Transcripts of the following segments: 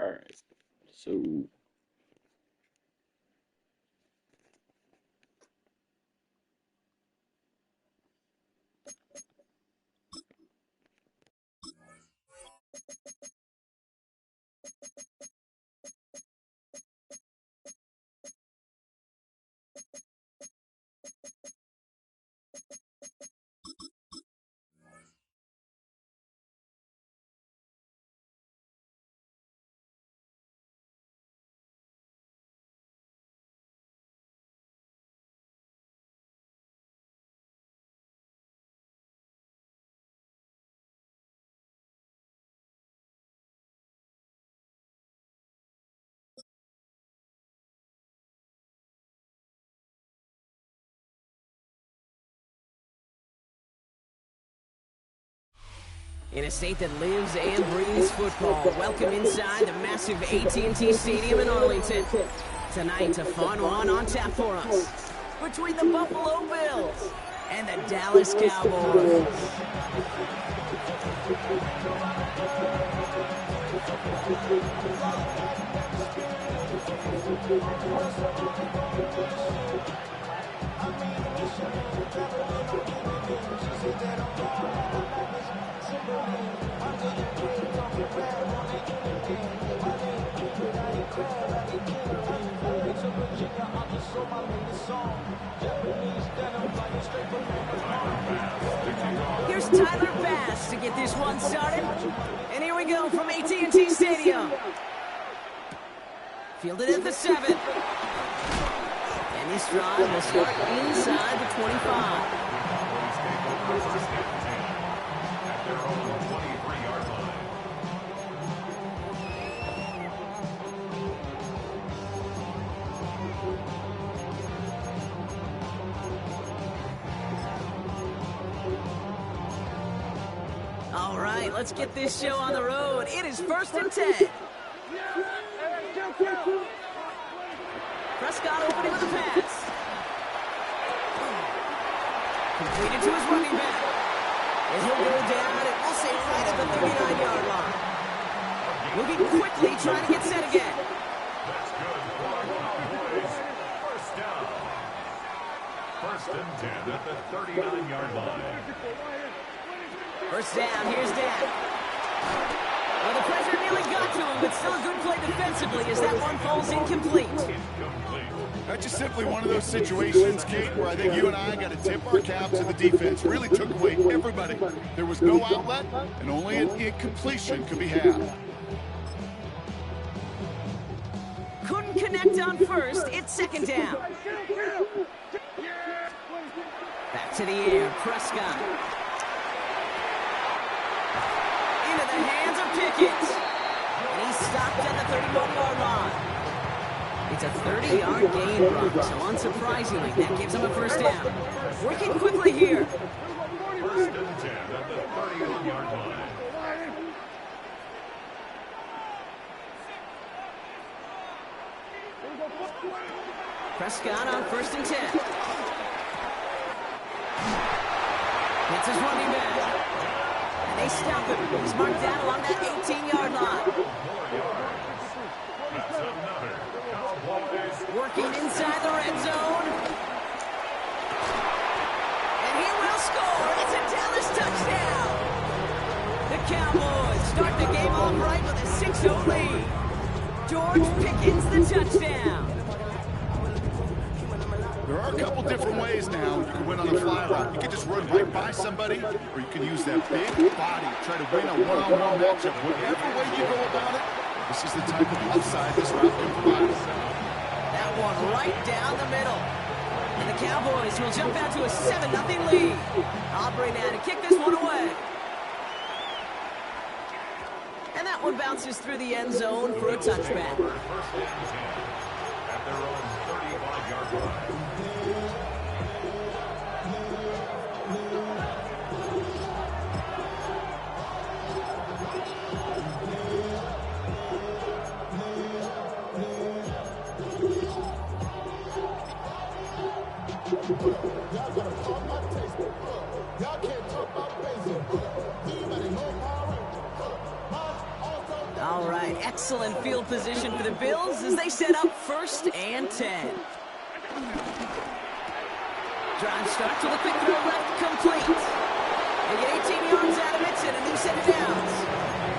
Alright, so In a state that lives and breathes football, welcome inside the massive AT&T Stadium in Arlington. Tonight, a fun one on tap for us. Between the Buffalo Bills and the Dallas Cowboys. Here's Tyler Bass to get this one started. And here we go from AT&T Stadium. Fielded at the 7. And this drive will start inside the 25. All right, let's get this show on the road. It is 1st and 10. Prescott opening with a pass. Completed to his running back. And he'll go down, and we'll say right at the 39-yard line. Moving quickly, trying to get set again. First and 10 at the 39-yard line. First down, here's Dan. Well, the pressure nearly got to him, but still a good play defensively as that one falls incomplete. That's just simply one of those situations, Kate, where I think you and I got to tip our cap to the defense. Really took away everybody. There was no outlet, and only an incompletion could be had. Couldn't connect on first. It's 2nd down. Back to the air, Prescott. Into the hands of Pickens. And he's stopped at the 31-yard line. It's a 30-yard gain run, so unsurprisingly, that gives him a first down. Working quickly here. First and 10 at the 31-yard line. Prescott on 1st and 10. Hits his running back. And they stop him. He's marked down along that 18-yard line. Working inside the red zone. And he will score. It's a Dallas touchdown. The Cowboys start the game off right with a 6-0 lead. George Pickens the touchdown. There are a couple different ways now you can win on a fly route. You can just run right by somebody, or you can use that big body, try to win a one-on-one matchup. Whatever way you go about it, this is the type of upside this route can provide. That one right down the middle. And the Cowboys will jump out to a 7-0 lead. Aubrey now to kick this one away. And that one bounces through the end zone for a touchback. At their own 35-yard line. excellent field position for the Bills as they set up 1st and 10. Drive starts with a quick throw left, complete. They get 18 yards out of it and a new set of downs.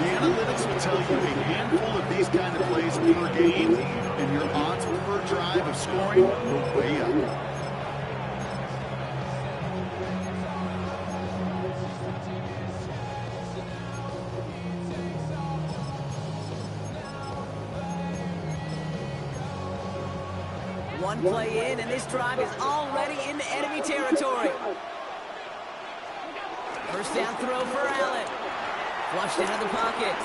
The analytics will tell you a handful of these kind of plays per game, and your odds per drive of scoring go way up. One play in, and this drive is already into enemy territory. First down throw for Allen. Flushed out of the pocket.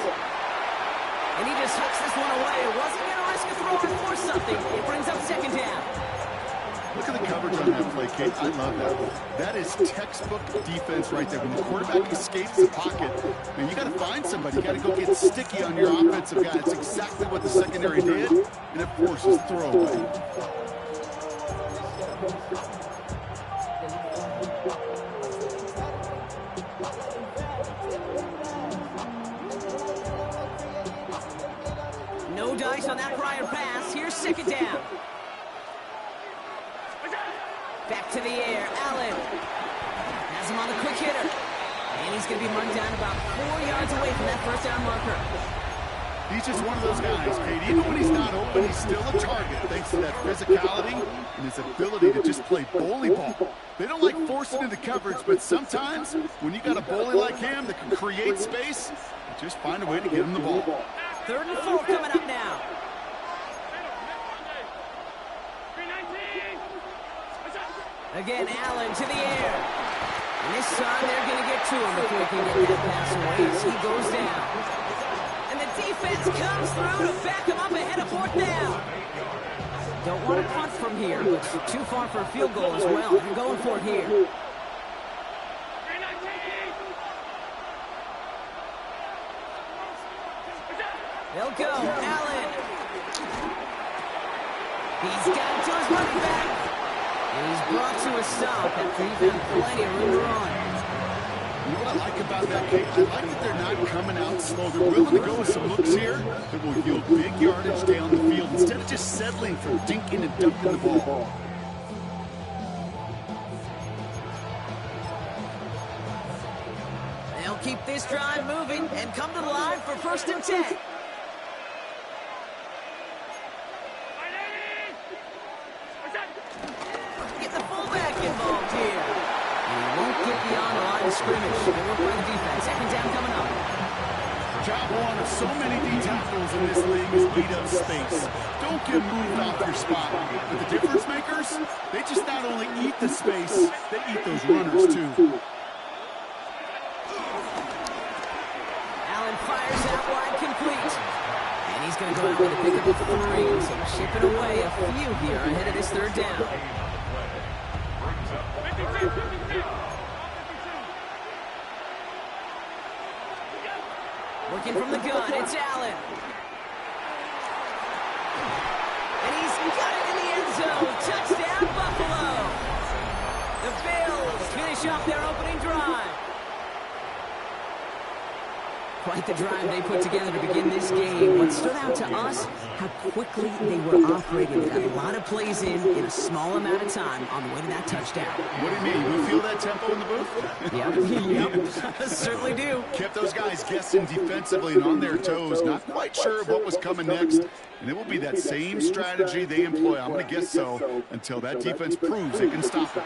And he just hooks this one away. Wasn't going to risk a throw or force something. It brings up 2nd down. Look at the coverage on that play, Kate. I love that. That is textbook defense right there. When the quarterback escapes the pocket, and you got to find somebody. You got to go get sticky on your offensive guy. It's exactly what the secondary did, and it forces the throw away. No dice on that prior pass. Here's 2nd down. Back to the air. Allen has him on a quick hitter. And he's going to be marked down about 4 yards away from that 1st down marker. He's just one of those guys, Kate. Even when he's not open, he's still a target thanks to that physicality and his ability to just play bully ball. They don't like forcing into coverage, but sometimes when you got a bully like him that can create space, just find a way to get him the ball. 3rd and 4 coming up now. Again, Allen to the air. And this time they're going to get to him before he can get that pass away as he goes down. And the defense comes through to back him up ahead of 4th down. Don't want to punt from here, but too far for a field goal as well. They're going for it here. They'll go. Allen. He's got it to his running back. He's brought to a stop after he's had plenty of room to run. You know what I like about that, Kate? I like that they're not coming out slow. They're willing to go with some looks here that will yield big yardage down the field instead of just settling for dinking and dunking the ball. They'll keep this drive moving and come to the line for 1st and 10. Get the fullback involved here. He won't get beyond the line of scrimmage. Good work by the defense. 2nd down coming up. Job one of so many D tackles in this league is beat up space. Don't get moved off your spot. But the difference makers, they just not only eat the space, they eat those runners too. Allen fires out wide, complete. And he's going to go out with a pickup of 3. So chipping away a few here ahead of this 3rd down. Working from the gun, it's Allen. And he's got it in the end zone. Touchdown, Buffalo. The Bills finish off their opening drive. Quite the drive they put together to begin this game. What stood out to us, how quickly they were operating. They got a lot of plays in a small amount of time on the way to that touchdown. What do you mean? You feel that tempo in the booth? Yep. Certainly do. Kept those guys guessing defensively and on their toes, not quite sure of what was coming next. And it will be that same strategy they employ, I'm going to guess so, until that defense proves they can stop it.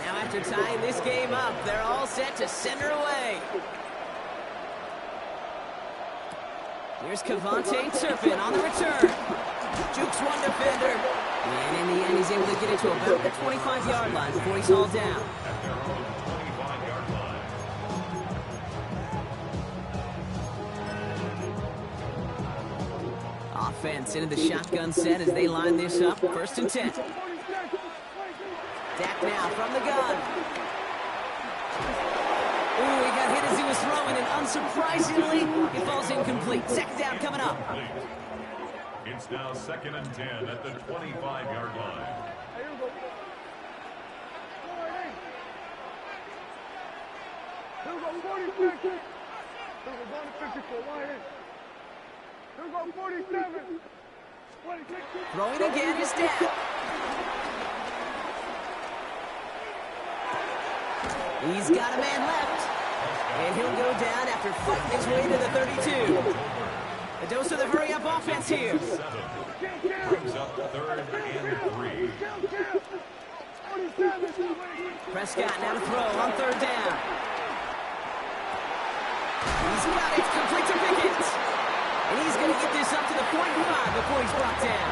Now after tying this game up, they're all set to send her away. Here's Cavante Turpin on the return. Jukes one defender. And in the end, he's able to get it to about the 25-yard line before he's hauled down. Offense into the shotgun set as they line this up. 1st and 10. Dak now from the gun. Ooh, he got hit as he was throwing, and unsurprisingly, it falls incomplete. 2nd down coming up. It's now 2nd and 10 at the 25-yard line. Throwing again is down. He's got a man left. And he'll go down after fighting his way to the 32. A dose of the hurry-up offense here. Brings up 3rd and 3. Prescott now to throw on 3rd down. He's got it, complete to Pickett. And he's going to get this up to the 45 before he's brought down.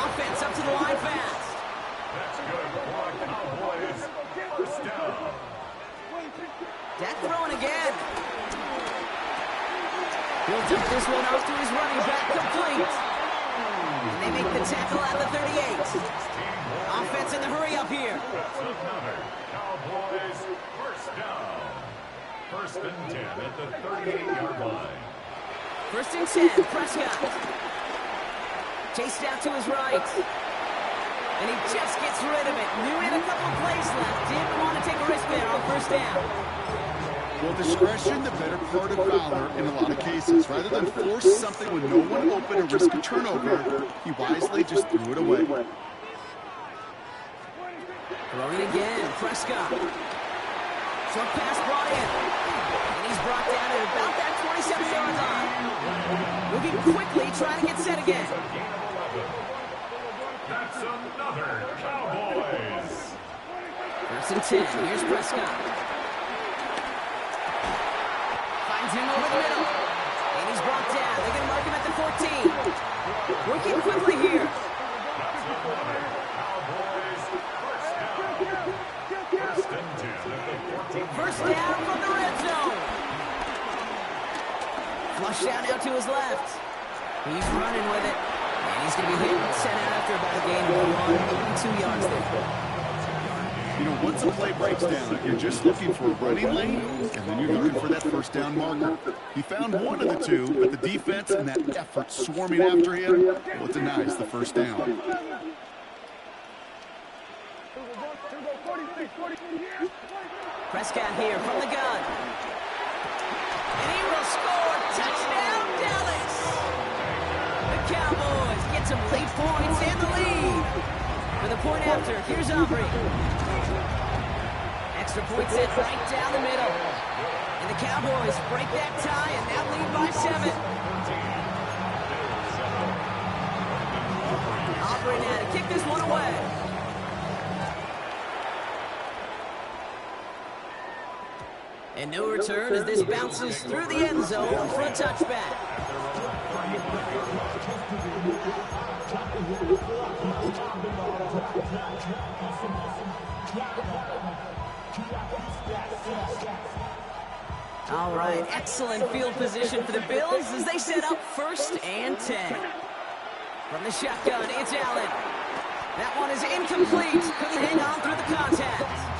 Offense up to the line fast. That's good for Cowboys. 1st down. Dak throwing again. He'll dump this one off to his running back, complete. And they make the tackle at the 38. Offense in the hurry-up here. That's another Cowboys 1st down. 1st and 10 at the 38-yard line. 1st and 10, Prescott. Chased out to his right. And he just gets rid of it. Knew he had a couple plays left. Didn't want to take a risk there on 1st down. Well, discretion, the better part of valor in a lot of cases. Rather than force something with no one open or risk a turnover, he wisely just threw it away. Throwing again, Prescott. Short pass brought in. And he's brought down at about that 27-yard line. Moving quickly, trying to get set again. That's another Cowboys. 1st and 10, here's Prescott. Finds him over the middle. And he's brought down. They're going to mark him at the 14. Working quickly here. That's another Cowboys 1st down. 1st and 10 at the 14. 1st down from the red zone. Flush out now to his left. He's running with it. And he's going to be hit and sent out after about a gain of 2 yards there. You know, once a play breaks down, you're just looking for a running lane, and then you're looking for that 1st down marker. He found one of the two, but the defense and that effort swarming after him, well, it denies the 1st down. Prescott here from the gun. And he will score. Touchdown, Dallas. The Cowboys get some late points and the lead. For the point after, here's Aubrey. Extra point set right down the middle. And the Cowboys break that tie and now lead by 7. Aubrey now to kick this one away. And no return as this bounces through the end zone for a touchback. All right, excellent field position for the Bills as they set up 1st and 10. From the shotgun, it's Allen. That one is incomplete. Couldn't hang on through the contact.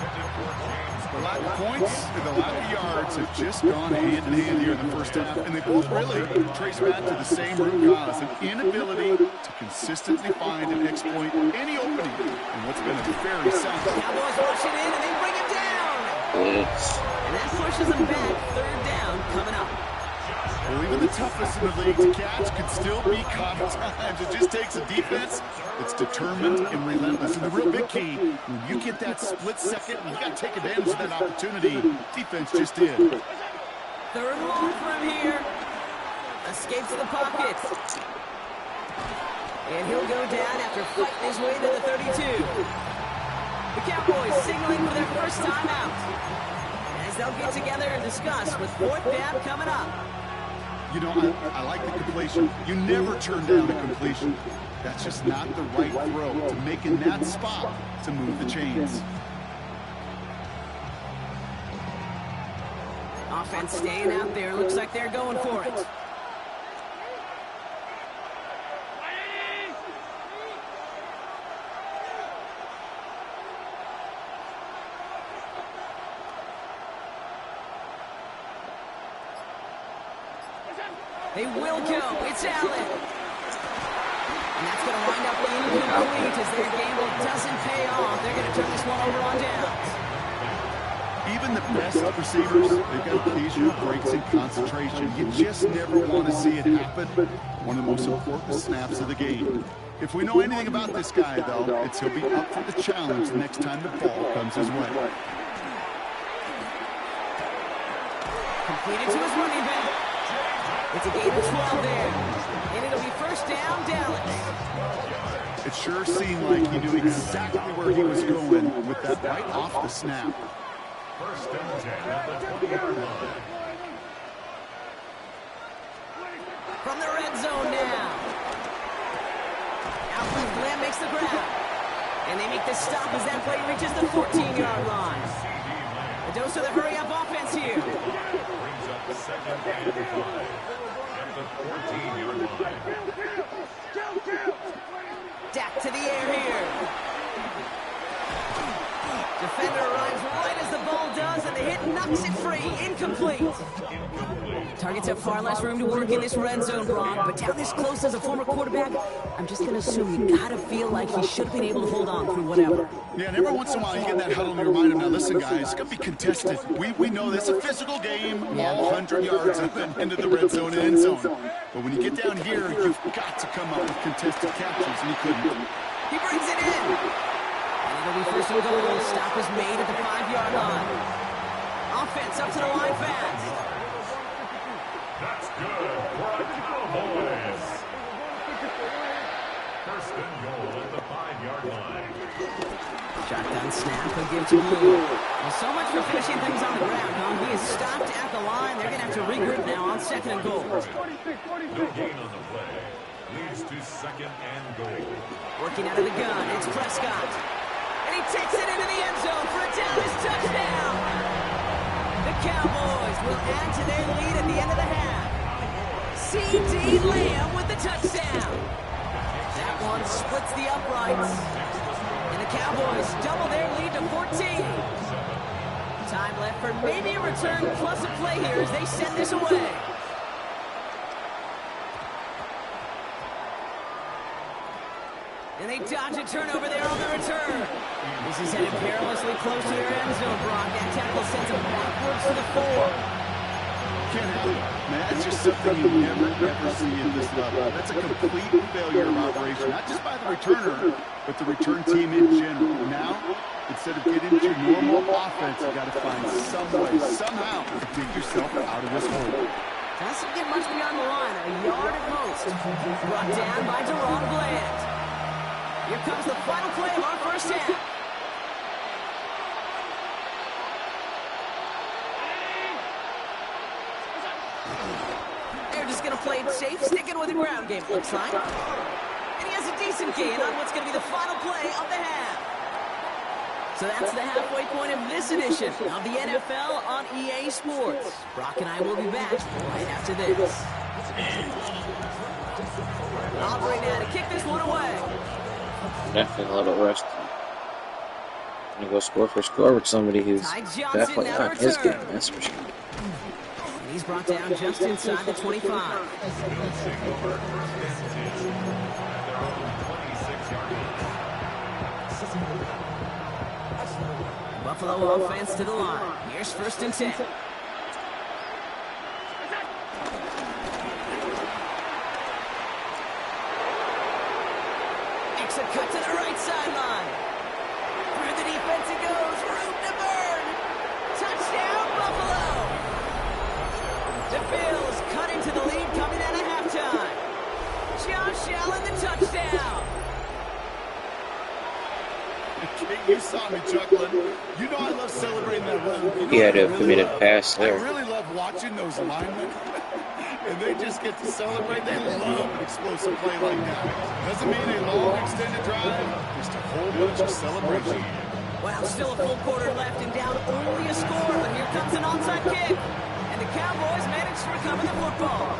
The lack of points and the lack of yards have just gone hand in hand here in the 1st half, and they both really trace back to the same root cause, an inability to consistently find and exploit any opening in what's been a very sound. Cowboys rush it in and they bring him down. And that pushes them back. 3rd down coming up. Well, even the toughest in the league to catch can still be caught at times. It just takes a defense that's determined and relentless. And the real big key, when you get that split second, you got to take advantage of that opportunity. Defense just did. 3rd long for him here. Escapes the pocket. And he'll go down after fighting his way to the 32. The Cowboys signaling for their 1st time out. As they'll get together and discuss with 4th down coming up. You know, I like the completion. You never turn down a completion. That's just not the right throw to make in that spot to move the chains. Offense staying out there. Looks like they're going for it. They will go. It's Allen. And that's going to wind up incomplete as their gamble doesn't pay off. They're going to turn this one over on downs. Even the best receivers, they've got occasional breaks in concentration. You just never want to see it happen. One of the most important snaps of the game. If we know anything about this guy, though, it's he'll be up for the challenge the next time the ball comes his way. Completed to his running back. It's a gain of 12 there. And it'll be first down, Dallas. It sure seemed like he knew exactly where he was going with that right off the snap. First and 10 at the 20-yard line. From the red zone now. Alfred Glenn makes the grab. And they make the stop as that play reaches the 14-yard line. A dose of the hurry-up offense here. Brings up second and 5 at the 14-yard line. Dak to the air here. Defender arrives right as the ball does, and the hit knocks it free. Incomplete. Targets have far less room to work in this red zone, Brock, but down this close as a former quarterback, I'm just going to assume you got to feel like he should have been able to hold on through whatever. Yeah, and every once in a while you get that huddle in your mind of, now listen, guys, it's going to be contested. We know this is a physical game, all 100 yards up and into the red zone and end zone. But when you get down here, you've got to come up with contested catches, and he couldn't. He brings it in. And it'll be first and goal. Stop is made at the 5-yard line. Offense up to the line fast. That's good for the Cowboys. First and goal at the 5-yard line. Shotgun snap, a give to Blue. Well, so much for finishing things on the ground, huh? He is stopped at the line. They're going to have to regroup now on second and goal. No gain on the play. Leads to second and goal. Working out of the gun, it's Prescott. And he takes it into the end zone for a Dallas touchdown. The Cowboys will add to their lead at the end of the half. C.D. Lamb with the touchdown. That one splits the uprights. And the Cowboys double their lead to 14. Time left for maybe a return plus a play here as they send this away. And they dodge a turnover there on the return. This is headed perilously close to their end zone, Brock. That tackle sends them backwards to the 4. Can't help it. Man, that's just something you never, ever see at this level. That's a complete failure of operation, not just by the returner, but the return team in general. Now, instead of getting to normal offense, you got to find some way, somehow, to dig yourself out of this hole. Doesn't get much beyond the line, a yard at most. Brought down by Deron Bland. Here comes the final play of our first half. They're just going to play it safe, sticking with the ground game, looks like. And he has a decent gain on what's going to be the final play of the half. So that's the halfway point of this edition of the NFL on EA Sports. Brock and I will be back right after this. Aubrey now to kick this one away. Definitely a little rusty. I'm gonna go score for score with somebody who's definitely not his game, that's for sure. And he's brought down just inside the 25. Buffalo offense to the line. Here's first and 10. Makes a cut to the right sideline. Through the defense it goes. Room to burn. Touchdown, Buffalo. The Bills cut into the lead coming out of halftime. Josh Allen the touchdown. You saw me chuckling. You know I love celebrating that run. He had a committed pass there. I really love watching those linemen. And they just get to celebrate. They love an explosive play like that. Doesn't mean a long extended drive. Just a whole bunch of celebration. Well, still a full quarter left and down only a score, but here comes an onside kick. And the Cowboys manage to recover the football.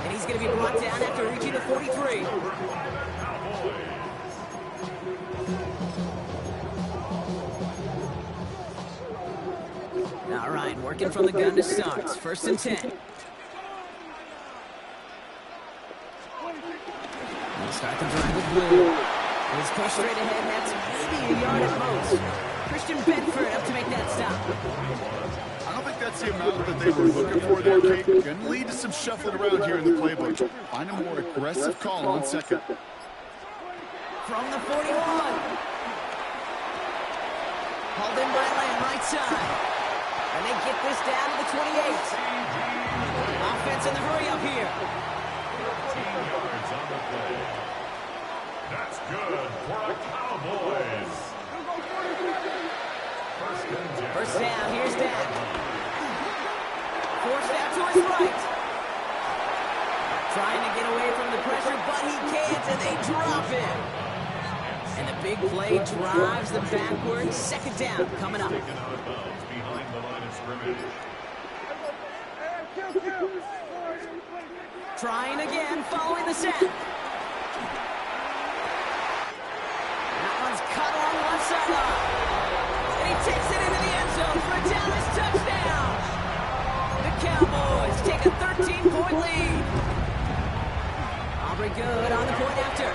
And he's going to be brought down after reaching the 43. All right, working from the gun to start. First and 10. We'll start the drive with Blue. He's pushed straight ahead, and that's maybe a yard at most. Christian Bedford up to make that stop. I don't think that's the amount that they were looking for there, Kate. Going to lead to some shuffling around here in the playbook. Find a more aggressive call on second. From the 41. Hauled in by Lamb, right side. And they get this down to the 28. Offense in the hurry up here. 13 yards on the play. That's good for the Cowboys. First down, here's Dak. Forced out to his right. Trying to get away from the pressure, but he can't, and they drop him. And the big play drives them backwards. Second down coming up. Taken out of bounds behind the line of scrimmage. Trying again, following the sack. That one's cut on one sideline. And he takes it into the end zone for a Dallas touchdown. The Cowboys take a 13-point lead. Aubrey good on the point after.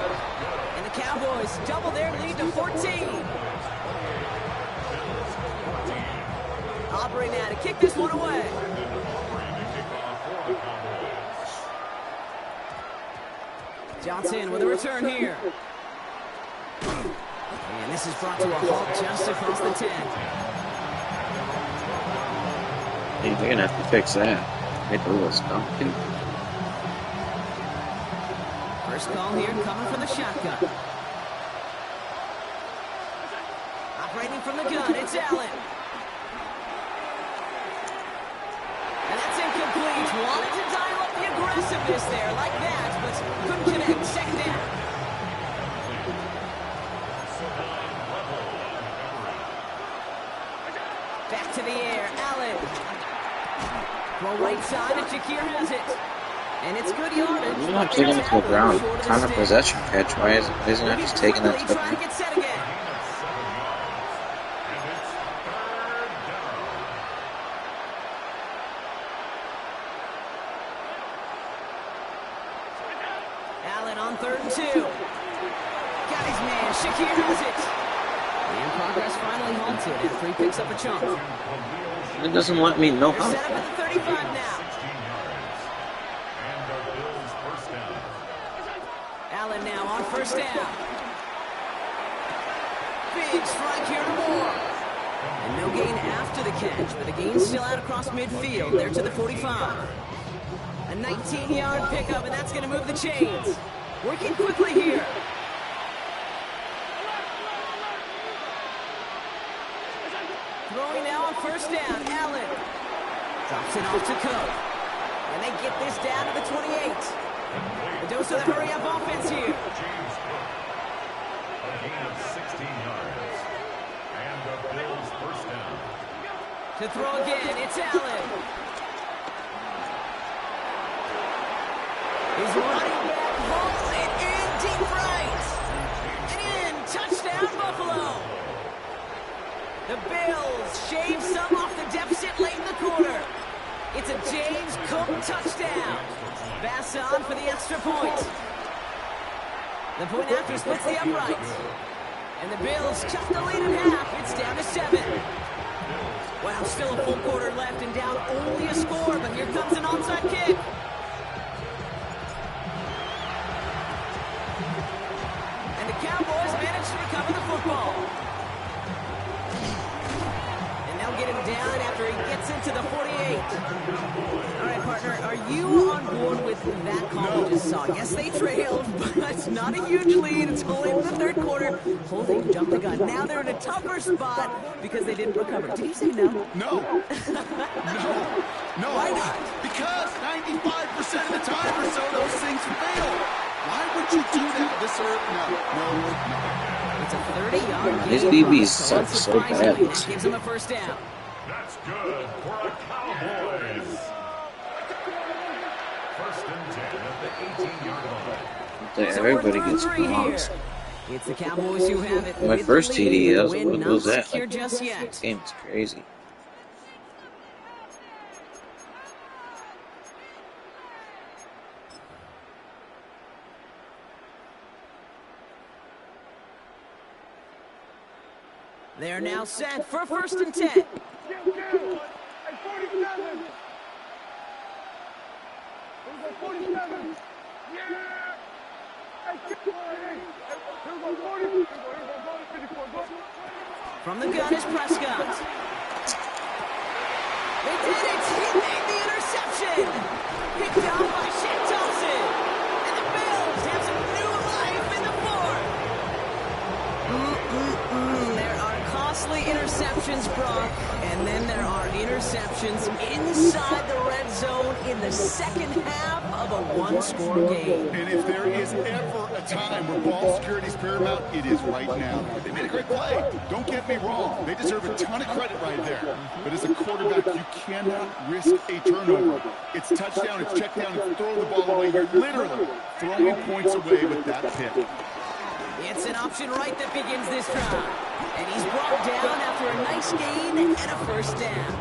And the Cowboys double their lead to 14. Aubrey now to kick this one away. Johnson with a return here. And this is brought to a halt just across the 10. Hey, they're going to have to fix that. Make the little stump, too. First call here coming from the shotgun. Operating from the gun, it's Allen. And that's incomplete. Wanted to dial up the aggressiveness there like that, but couldn't connect. Second down. Back to the air, Allen. Throw right side, and Shakir has it. And it's good yardage. You're not taking it to the ground. Time of possession catch. Why isn't it just taking that to the Trying to get set again. Allen on 3rd and 2. Got his man. Shakir has it. And progress finally halted after he picks up a chunk. It doesn't let me know They're how. set up at the 35 now. Allen now on first down. Big strike here to Moore. And no gain after the catch, but the gain's still out across midfield. There to the 45. A 19-yard pickup, and that's going to move the chains. Working quickly here. Throwing now on first down. Allen drops it off to Cook. And they get this down to the 28. A dose of the hurry-up offense here. A gain of 16 yards. And the Bills first down. To throw again, it's Allen. He's running back, hauls it in deep right. And in, touchdown Buffalo. The Bills shave some off the deficit late in the quarter. It's a James Cook touchdown. Bass on for the extra point. The point after splits the upright. And the Bills cut the lead in half. It's down to 7. Wow, still a full quarter left and down only a score, but here comes an onside kick. And the Cowboys manage to recover the football. And they'll get him down after he gets into the 48. All right, partner, are you on board with that call we just saw? Yes, they trailed, but it's not a huge lead. It's only in the 3rd quarter. Holding jumped the gun. Now they're in a tougher spot because they didn't recover. Did you say no? No. No. Why not? Because 95% of the time or so, those things fail. Why would you do that this early? No. It's a 30-yard These gain DBs across, suck so bad. unsurprisingly, that gives them a first down. That's good for the Cowboys. First and 10 at the 18-yard line. Everybody So gets we're through bombs. here. It's the Cowboys who have it. My with the first lead. TD, The what win was not that? secure Like, just this yet. game is crazy. They're now set for 1st and 10. From the gun is Prescott. They did it! He made the interception! Picked off by Shane Thompson! And the Bills have some new life in the fourth! There are costly interceptions, Brock, and then there are interceptions inside the red zone in the second half of a one-score game. And if there is ever a time where ball security is paramount, it is right now. They made a great play. Don't get me wrong. They deserve a ton of credit right there. But as a quarterback, you cannot risk a turnover. It's touchdown, it's check down, it's throw the ball away. You're literally throwing points away with that pick. It's an option right that begins this drive. And he's brought down after a nice gain and a 1st down.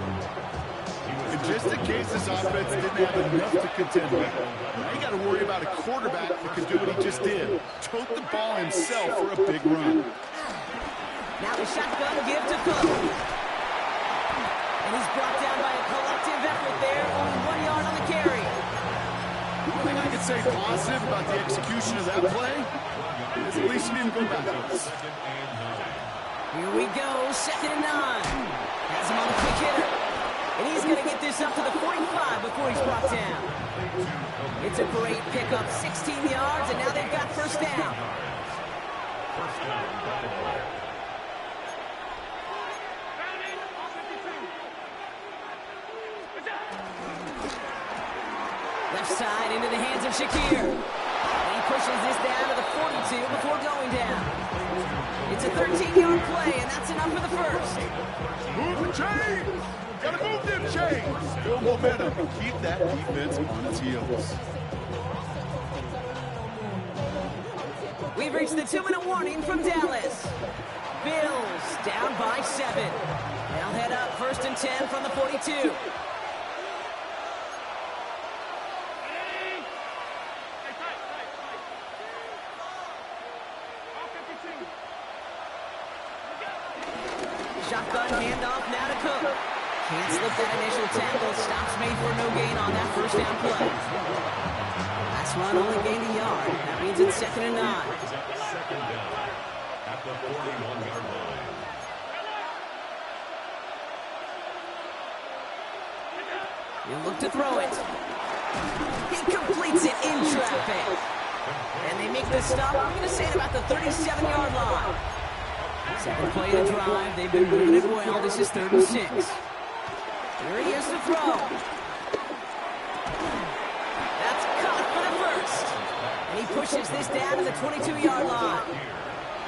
And just in case this offense didn't have enough to contend with, now you got to worry about a quarterback that can do what he just did. Tote the ball himself for a big run. Now the shotgun give to Cook. And he's brought down by a collective effort there, only 1 yard on the carry. One thing I can say positive about the execution of that play is at least he didn't go backwards. Here we go, 2nd and 9. Has him on the quick hitter. And he's going to get this up to the 45 before he's brought down. It's a great pickup, 16 yards, and now they've got 1st down. Left side into the hands of Shakir. And he pushes this down to the 42 before going down. It's a 13-yard play, and that's enough for the 1st. Move the chains! Gotta move them chains! Build momentum and keep that defense on its heels. We've reached the 2-minute warning from Dallas. Bills down by 7. They'll head up 1st and 10 from the 42. Shotgun handoff now to Cook. Can't slip that initial tackle. Stops made for no gain on that 1st down play. Last run only gained a yard. That means it's 2nd and 9. 2nd down at the 41-yard line. He'll look to throw it. He completes it in traffic. And they make the stop, I'm going to say, at about the 37-yard line. 2nd play of the drive. They've been moving it well. This is 3rd and 6. Here he is to throw. That's caught for the 1st. And he pushes this down to the 22-yard line.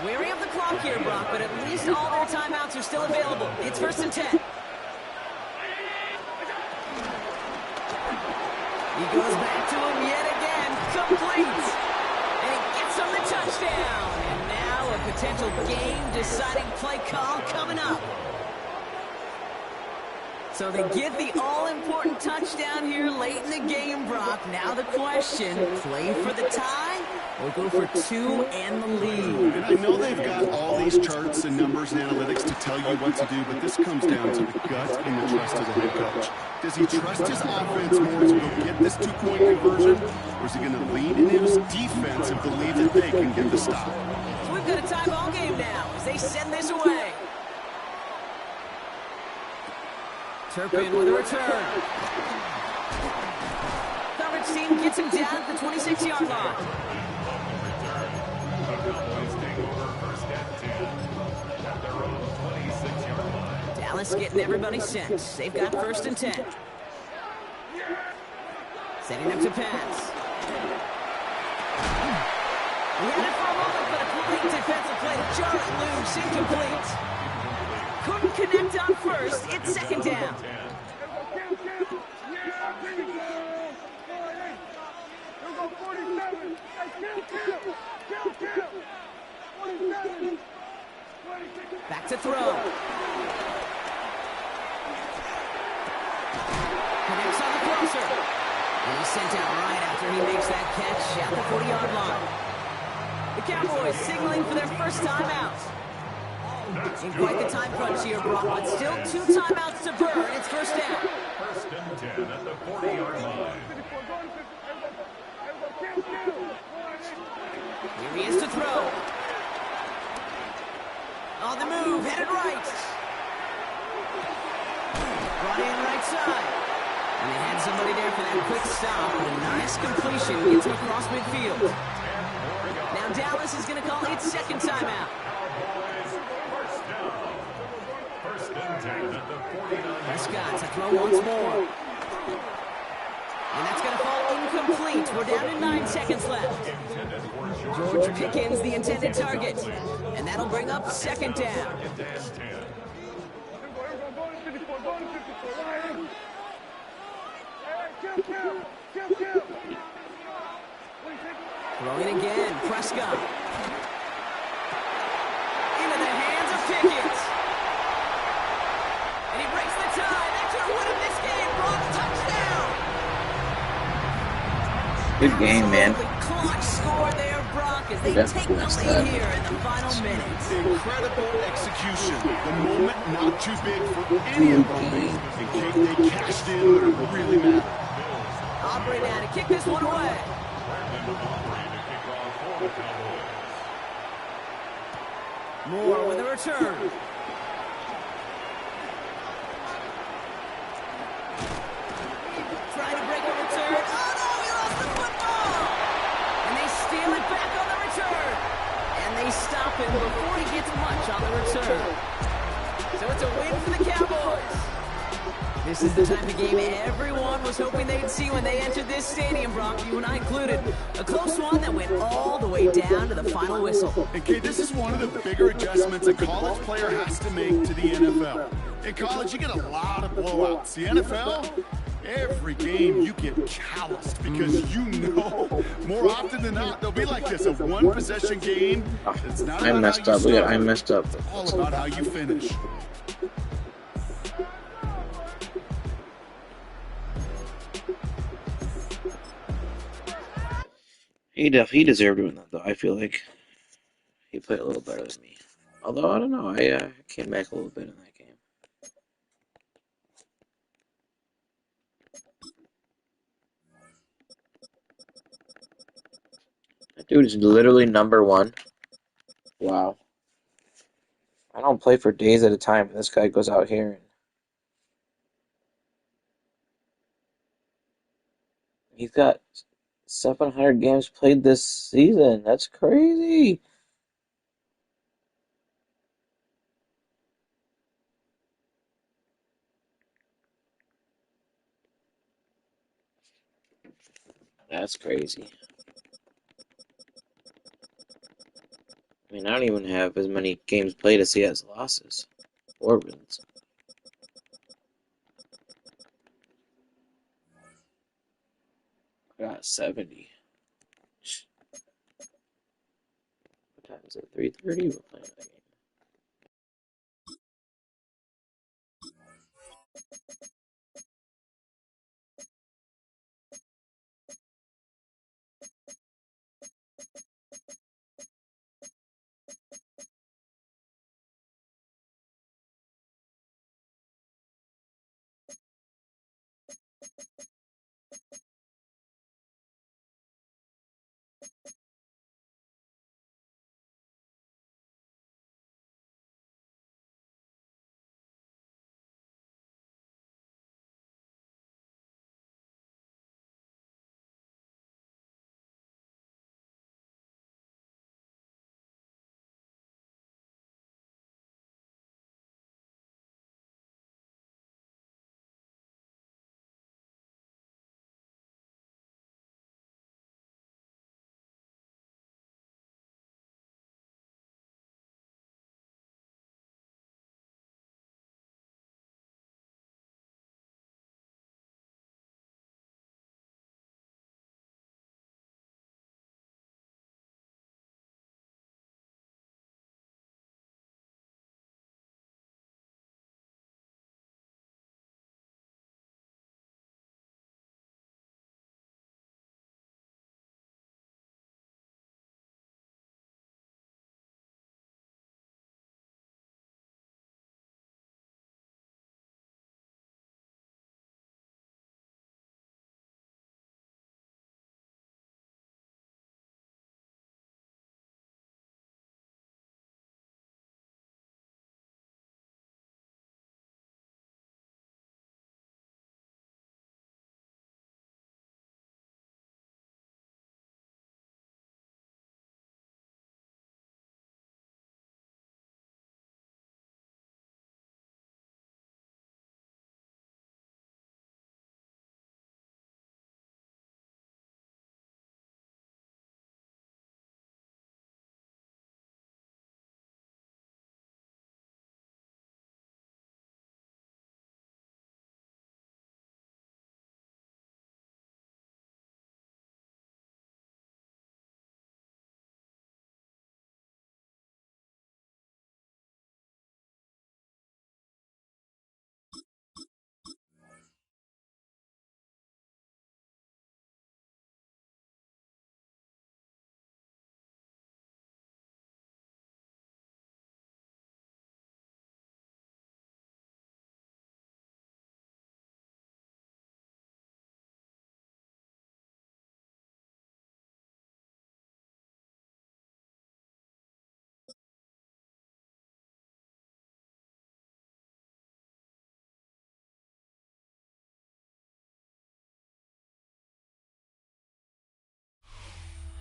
Wary of the clock here, Brock, but at least all their timeouts are still available. It's 1st and 10. He goes back to him yet again. Complete. And he gets him the touchdown. And now a potential game-deciding play call coming up. So they get the all-important touchdown here late in the game, Brock. Now the question, play for the tie or go for 2 and the lead? And I know they've got all these charts and numbers and analytics to tell you what to do, but this comes down to the gut and the trust of the head coach. Does he trust his offense more to go get this 2-point conversion, or is he going to lean into his defense and believe that they can get the stop? So we've got a tie ball game now as they send this away. Turpin with a return. Coverage team gets him down at the 26-yard line. Dallas getting everybody set. They've got 1st and 10. Setting up to pass. He had it for a moment, but a complete defensive play to jar it loose, incomplete. Couldn't connect on 1st. It's 2nd down. Back to throw. Connects on the crosser. And he's sent out right after he makes that catch at the 40-yard line. The Cowboys signaling for their first time out. In quite the time crunch here, Brock, but still 2 timeouts to burn. It's first down. First and 10 at the 40-yard line. Here he is to throw. On the move, headed right. Brought in right side. And they had somebody there for that quick stop. A nice completion. Gets him across midfield. Now Dallas is going to call its second timeout. First and 10 at the 49. Prescott to throw once more. And that's going to fall incomplete. We're down to 9 seconds left. George Pickens, the intended target. And that'll bring up second down. Throwing again, Prescott. Into the hands of Pickens. And he breaks the tie. That could win him this game. Brock, touchdown. Good game, man. Clutch score there, Brock, as they take the lead here in the final minutes. Incredible execution. The moment not too big for any of them. In case they cashed in when it really mattered. Aubrey now to kick this one away. Moore with a return. Trying to break a return. Oh no, he lost the football! And they steal it back on the return. And they stop him before he gets much on the return. So it's a win for the Cowboys. This is the type of game everyone was hoping they'd see when they entered this stadium, Brock, you and I included. A close one that went all the way down to the final whistle. Okay, this is one of the bigger adjustments a college player has to make to the NFL. In college, you get a lot of blowouts. The NFL, every game you get calloused because you know more often than not they'll be like this, a one-possession game. It's not I messed up. I messed up. It's all about how you finish. He deserved to win that, though. I feel like he played a little better than me. Although, I don't know. I came back a little bit in that game. That dude is literally #1. Wow. I don't play for days at a time. This guy goes out here and he's got 700 games played this season. That's crazy. That's crazy. I mean, I don't even have as many games played as he has losses or wins. I got 70. What time is it? 3:30? We're playing that game.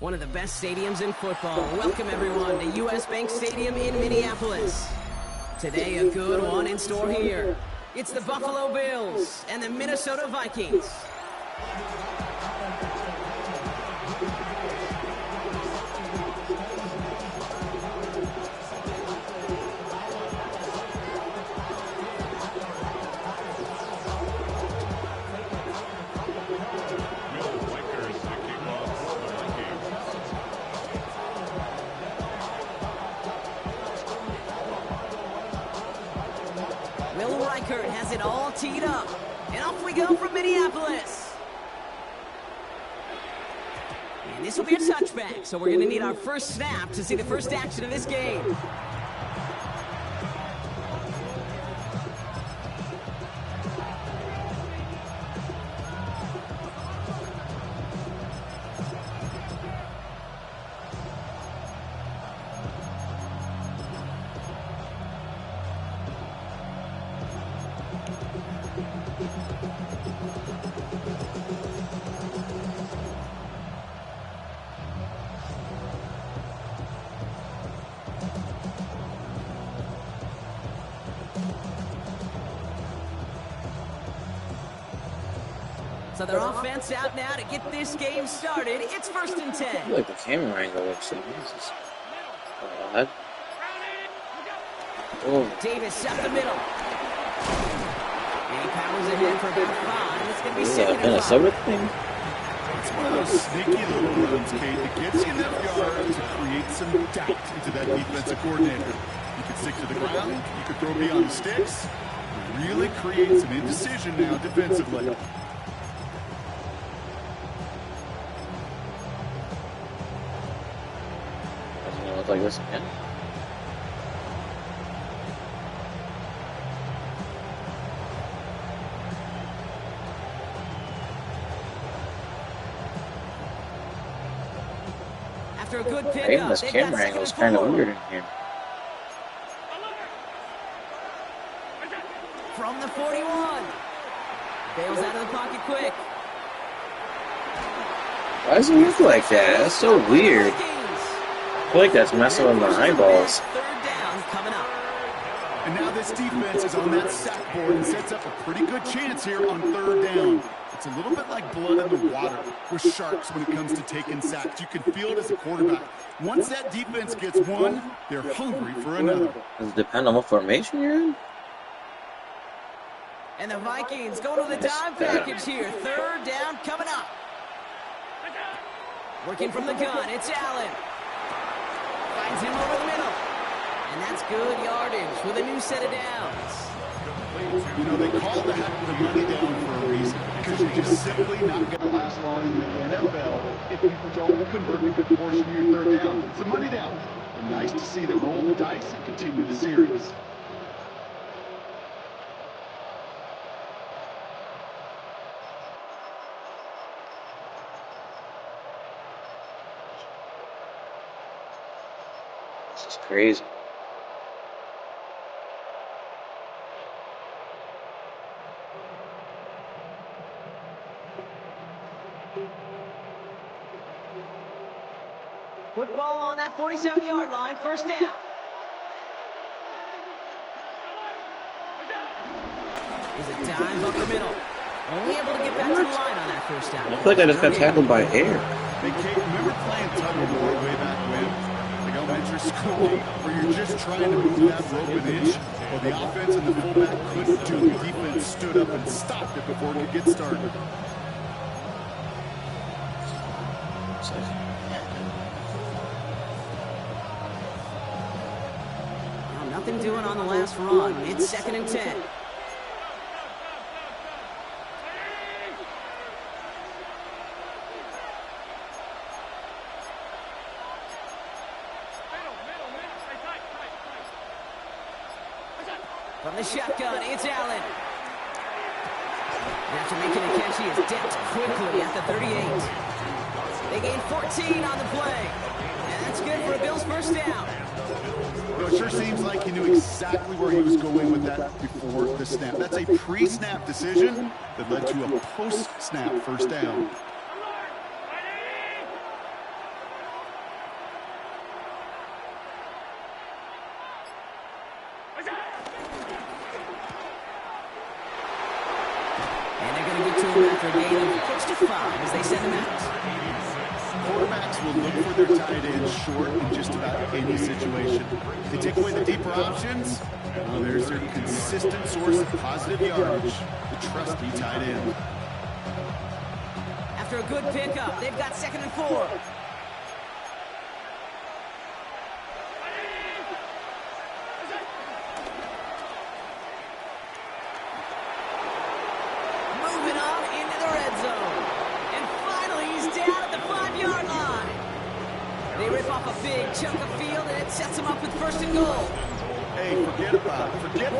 One of the best stadiums in football. Welcome everyone to US Bank Stadium in Minneapolis. Today a good one in store here. It's the Buffalo Bills and the Minnesota Vikings. Has it all teed up, and off we go from Minneapolis. And this will be a touchback, so we're going to need our first snap to see the first action of this game. So their offense out now to get this game started. It's 1st and 10. I feel like the camera angle looks so nice. Odd. Oh. Davis up the middle. And he powers ahead for about 5. It's going to be 2nd and 5. Thing? It's one of those sneaky little runs, Kate, that gets you enough yards to create some doubt into that defensive coordinator. You could stick to the ground. You could throw beyond the sticks. Really create some indecision now defensively. Like this again. After a good pickup, Even this camera angle is kind of weird in here. From the 41. Bails out of the pocket quick. Why does it look like that? That's so weird. I feel like that's messing with my eyeballs. 3rd down coming up. And now this defense is on that sack board and sets up a pretty good chance here on 3rd down. It's a little bit like blood in the water with sharks when it comes to taking sacks. You can feel it as a quarterback. Once that defense gets one, they're hungry for another. Does it depend on what formation you're in? And the Vikings go to the dime package here. 3rd down coming up. Working from the gun, it's Allen. Finds him over the middle. And that's good yardage with a new set of downs. You know, they call the money down for a reason. Because you're just simply not going to last long in the NFL if you don't convert a good portion of your 3rd down. It's the money down. And nice to see them roll the dice and continue the series. This is crazy. Football on that 47-yard line, 1st down. Is a dive up the middle. Only able to get back to the line on that 1st down. I feel like I just got tackled by air. Hey, Kate, remember playing tug of war way back when? Like elementary school, where you're just trying to move that rope an inch? Well, the offense and the fullback couldn't do it. The defense stood up and stopped it before it could get started. Nothing doing on the last run. It's 2nd and 10. From the shotgun, it's Allen. And after making a catch, he is dipped quickly at the 38. They gain 14 on the play. And that's good for a Bills 1st down. It sure seems like he knew exactly where he was going with that before the snap. That's a pre-snap decision that led to a post-snap 1st down. to him after a gain of close to 5 as they send him out. Quarterbacks will look for their tight end short in just about any situation. They take away the deeper options. Well, there's their consistent source of positive yardage, the trusty tight end. After a good pickup, they've got 2nd and 4. Moving on into the red zone. And finally, he's down at the 5-yard line. They rip off a big chunk of field, and it sets them up with 1st and goal. Hey, forget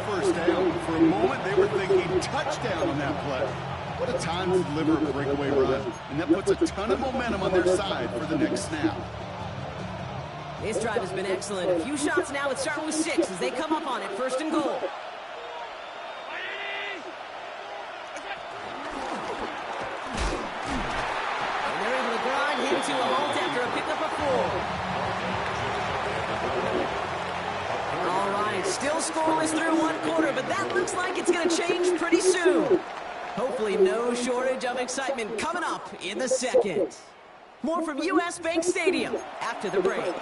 first down. For a moment, they were thinking touchdown on that play. What a time to deliver a breakaway run. And that puts a ton of momentum on their side for the next snap. This drive has been excellent. A few shots now. It's starting with 6 as they come up on it. 1st and goal. And they're able to grind him to a halt after a pickup of 4. All right, still scoreless through 1 quarter, but that looks like it's going to change pretty soon. Hopefully no shortage of excitement coming up in the 2nd. More from US Bank Stadium after the break.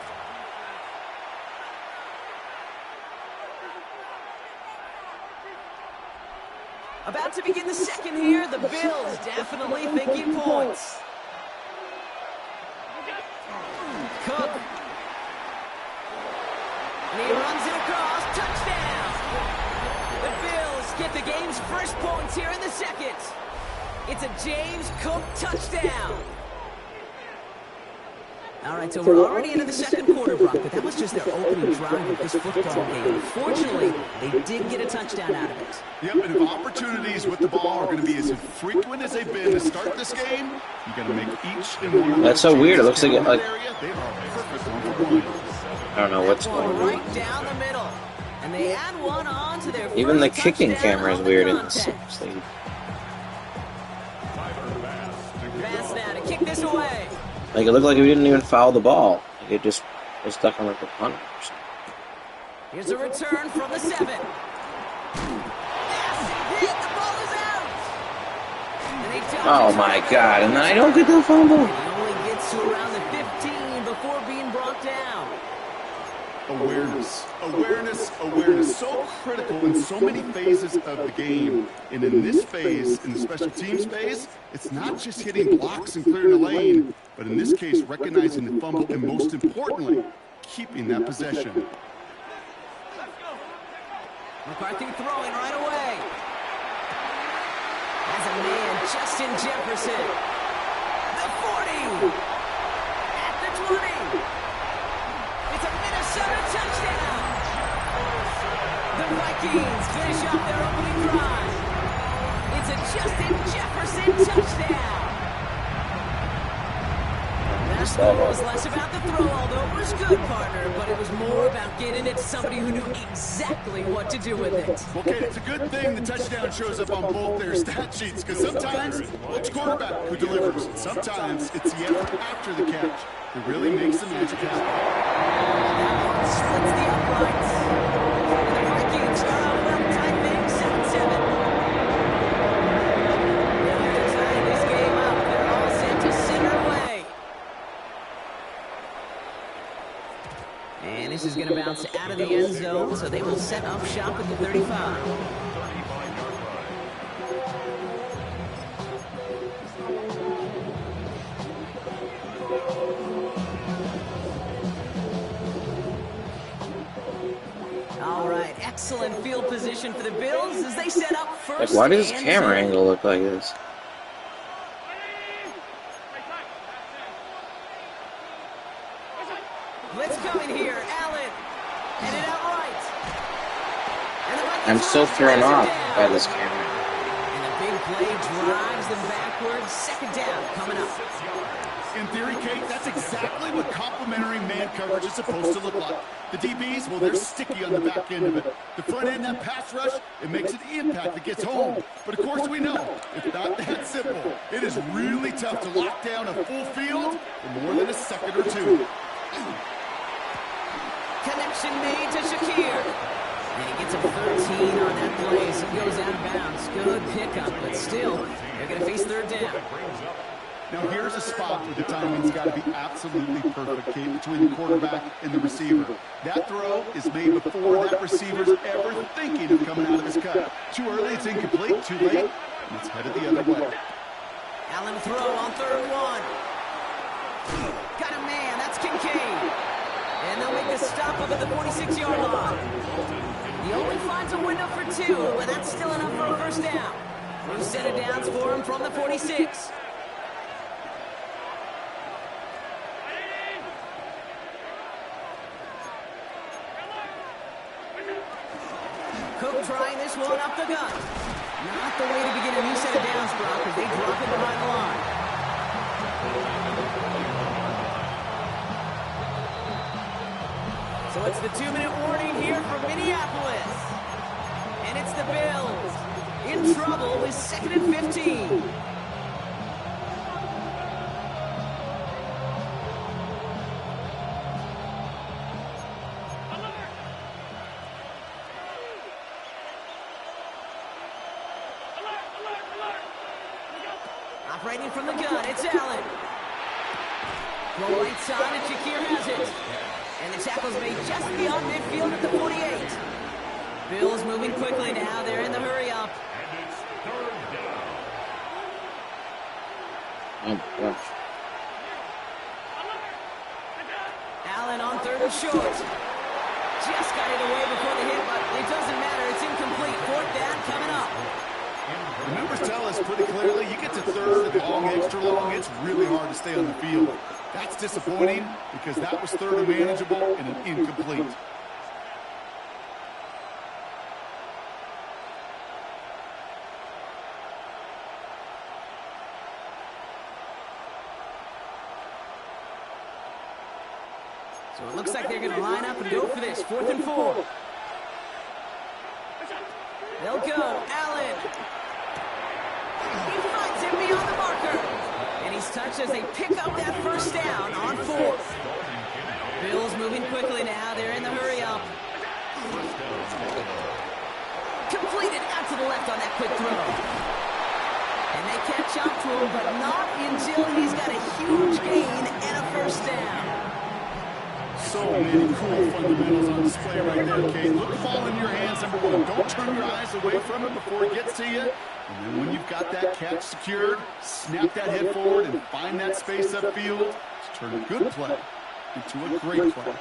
About to begin the 2nd here. The Bills definitely thinking points. Cook. And he runs it across. Touchdown. The Bills get the game's first points here in the 2nd. It's a James Cook touchdown. All right, so we're already into the 2nd quarter, Brock, but that was just their opening drive of this football game. Fortunately, they did get a touchdown out of it. Yep, and if opportunities with the ball are going to be as frequent as they've been to start this game, you got to make each and one of That's so weird. It looks like I don't know what's going on. Right down the middle. And they add one on to their Even the first kicking touchdown camera is on the weird in this. contest. Like, Pass now to kick this away. it looked like we didn't even foul the ball. Like it just was stuck on like the punt or something. Here's a return from the 7. Massive hit. The ball is out. And they Oh my god, and then I don't get the fumble. He only gets to around the 15 before being brought down. Awareness. So critical in so many phases of the game. And in this phase, in the special teams phase, it's not just hitting blocks and clearing the lane, but in this case, recognizing the fumble and most importantly, keeping that possession. McCarthy throwing right away. As a man, Justin Jefferson. The 40. At the 20. It's a Minnesota touchdown. The Vikings finish off their opening drive. It's a Justin Jefferson touchdown. That score was less about the throw, although it was good, partner, but it was more about getting it to somebody who knew exactly what to do with it. Okay, it's a good thing the touchdown shows up on both their stat sheets, because sometimes it's quarterback who delivers. Sometimes it's the effort after the catch that really makes the magic happen. That one splits the uprights. The Vikings start off well, tight thing, 7-7. They'll tie this game up. They're all set to center away. And this is going to bounce out of the end zone, so they will set up shop at the 35. All right, excellent field position for the Bills as they set up first. Like, why does this and camera 10. angle look like this? Let's go in here, Allen. And it out right. And the Vikings I'm so thrown throws it off down. by this camera. And a big play drives them backwards. 2nd down coming up. In theory, Kate, that's exactly what complementary man coverage is supposed to look like. The DBs, well, they're sticky on the back end of it. The front end, that pass rush, it makes an impact that gets home. But of course we know, it's not that simple. It is really tough to lock down a full field for more than a second or two. Connection made to Shakir. And he gets a 13 on that play, so he goes out of bounds. Good pickup, but still, They're going to face third down. Now here's a spot where the timing's got to be absolutely perfect, Kate, between the quarterback and the receiver. That throw is made before that receiver's ever thinking of coming out of his cut. Too early, it's incomplete. Too late, and it's headed the other way. Allen throw on 3rd and 1. Got a man, that's Kincaid. And they'll make the stop up at the 46-yard line. He only finds a window for 2, but that's still enough for a first down. 2 set of downs for him from the 46. Cook trying this one up the gut. Not the way to begin a new set of downs, Brock, because they drop it behind the line. So it's the 2-minute warning here from Minneapolis. And it's the Bills in trouble with 2nd and 15. Operating from the gun, it's Allen. Throw right side, and Shakir has it. And the tackle's made just beyond midfield at the 48. Bills moving quickly now. They're in the hurry-up. And it's 3rd down. Oh, gosh. Allen on 3rd and short. Just got it away before the hit, but it doesn't matter. It's incomplete. 4th down coming up. The numbers tell us pretty clearly, you get to 3rd, long, extra long, it's really hard to stay on the field. That's disappointing because that was 3rd and manageable and an incomplete. So it looks like they're going to line up and go for this. 4th and 4. They'll go. Allen. He finds him beyond the marker. And he's touched as they pick up that first down on 4th. Bills moving quickly now. They're in the hurry-up. Completed out to the left on that quick throw. And they catch up to him, but not until he's got a huge gain and a first down. So many cool fundamentals on display right there, Kate. Look, fall in your hands, number 1. Don't turn your eyes away from it before it gets to you. And then when you've got that catch secured, snap that head forward and find that space upfield to turn a good play into a great play.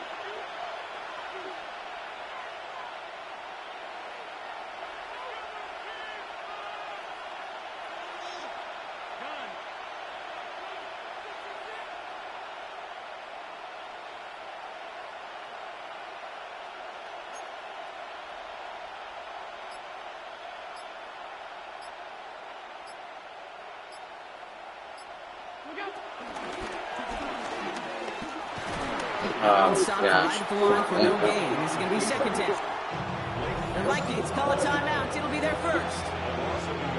Stop right at the line for no gain. This is going to be 2nd down. The Vikings call a timeout. It'll be their first.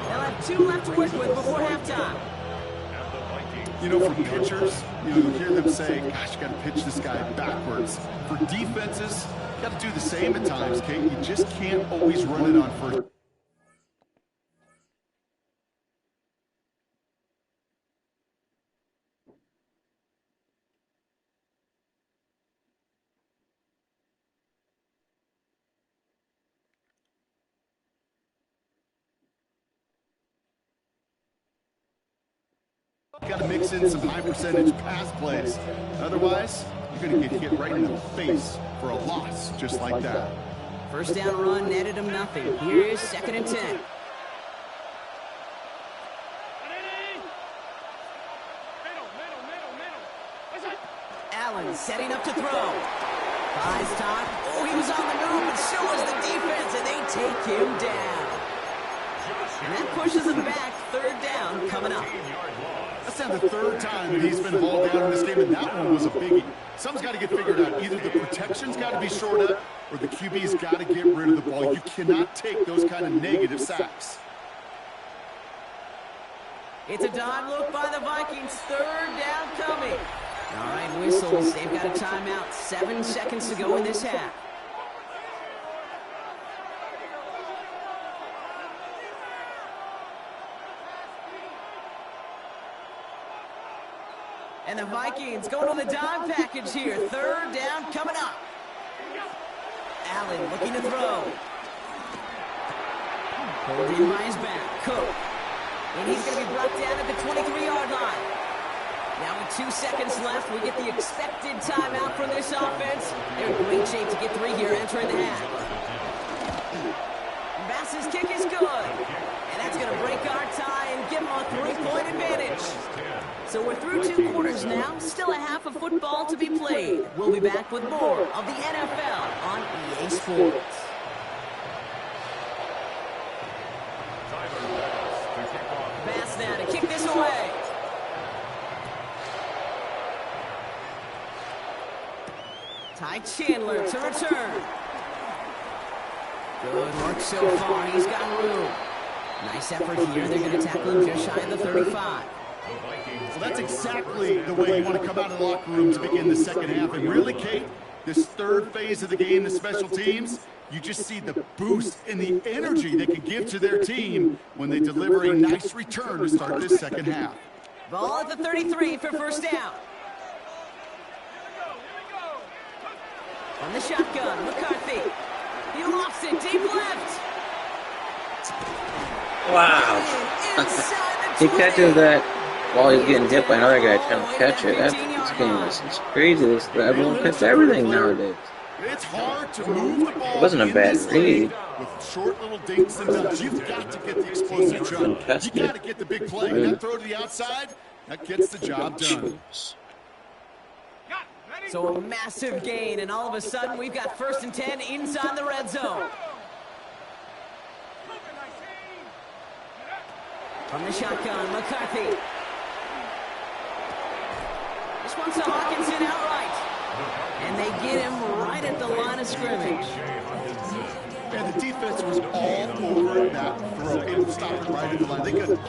They'll have 2 left to work with before halftime. You know, for pitchers, you hear them say, gosh, you got to pitch this guy backwards. For defenses, you got to do the same at times, Kate. You just can't always run it on first. Got to mix in some high-percentage pass plays. Otherwise, you're going to get hit right in the face for a loss just like that. First down run netted him nothing. Here is 2nd and 10. Allen setting up to throw. Buys time. Oh, he was on the move, and so was the defense, and they take him down. And that pushes him back. 3rd down coming up. That's now the 3rd time that he's been hauled down in this game, and that one was a biggie. Something's got to get figured out. Either the protection's got to be shored up, or the QB's got to get rid of the ball. You cannot take those kind of negative sacks. It's a dime look by the Vikings. 3rd down coming. All right, whistles. They've got a timeout. 7 seconds to go in this half. And the Vikings going on the dime package here. Third down coming up. Allen looking to throw. Pulled in by his back. Cook. And he's going to be brought down at the 23-yard line. Now with 2 seconds left, we get the expected timeout from this offense. They're in great shape to get 3 here entering the half. Bass's kick is good. And that's going to break our tie and give them a 3-point advantage. So we're through 2 quarters now. Still a half of football to be played. We'll be back with more of the NFL on EA Sports. Bass now to kick this away. Ty Chandler to return. Good work so far. He's got room. Nice effort here. They're going to tackle him just shy of the 35. Well, that's exactly the way you want to come out of the locker room to begin the second half. And really, Kate, this third phase of the game, the special teams, you just see the boost and the energy they can give to their team when they deliver a nice return to start this second half. Ball at the 33 for first down. On the shotgun, McCarthy. He lost it, deep left. Wow. He catches that while he's getting hit by another guy trying to catch it. This game is crazy. Everyone catches everything nowadays. It's hard to move the ball. It wasn't a bad read. With short little dinks and dunks, you've got to get the explosive jump. You got to get the big play. That throw to the outside, that gets the job done. So a massive gain, and all of a sudden we've got 1st and 10 inside the red zone. From the shotgun, McCarthy. This one's to Hawkinson outright. And they get him right at the line of scrimmage. And the defense was all over that throw. It stopped it right at the line. They could